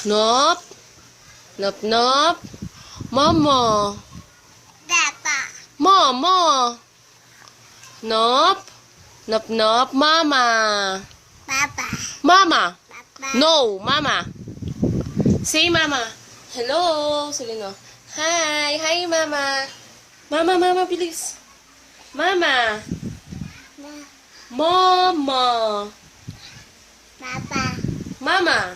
Nop. Nop, nop. Mama. Papa. Mama. Nop. Nop, nop. Mama. Papa. Mama. Papa. No, mama. Say mama. Hello. Sabi no. Hi. Hi, mama. Mama, mama, bilis. Mama. Mama. Papa. Mama.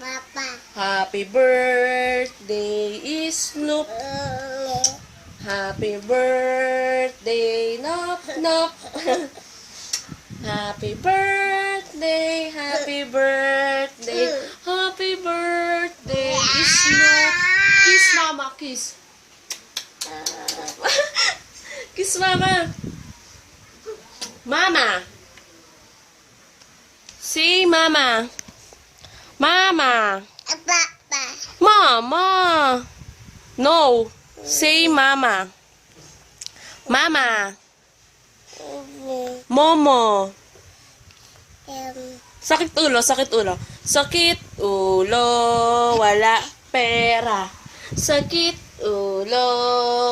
Papa. Happy birthday, Snoop. Happy birthday, Nop, Nop. Happy birthday, happy birthday, happy birthday, Snoop. Kiss mama, kiss. Kiss mama. Mama. Say mama. Mama. Papa. Mama. No. Say mama. Mama. Momo. Sakit ulo, sakit ulo. Sakit ulo, wala pera. Sakit ulo,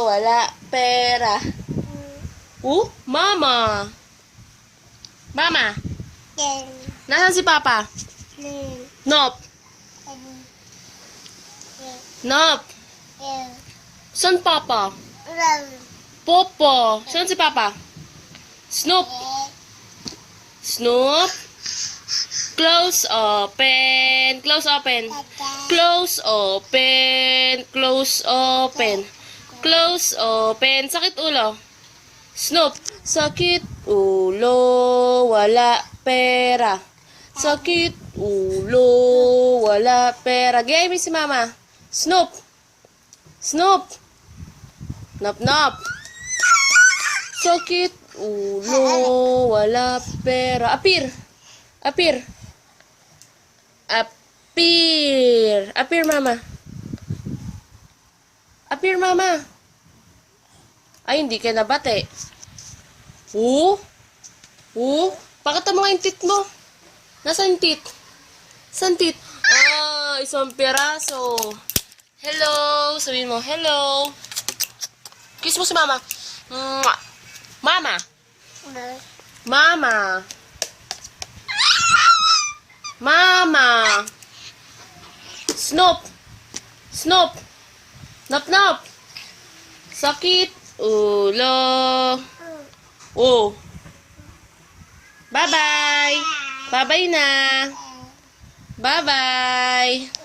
wala pera. Mama. Mama. Nasaan si Papa? Nop. Nop. Saan Papa? Popo. Saan si Papa? Snoop. Snoop. Close, open. Close, open. Close, open. Close, open. Close, open. Sakit ulo. Snoop. Sakit ulo, wala pera. Sakit ulo, wala pera. Gaya si mama. Snoop. Snoop. Nop, nop. Sakit ulo, wala pera. Apir. Apir. Apir. Apir, mama. Apir, mama. Ay, hindi ka nabate. Pakita mo nga yung tit mo. Nasaan yung tit? Saan tit? Isang piraso. Hello. Sabihin mo, hello. Kiss mo si mama. Mwah. Mama. Mama. Mama. Snoop. Snoop. Nop, nop. Sakit ulo. Bye-bye. Bye-bye na. Bye-bye.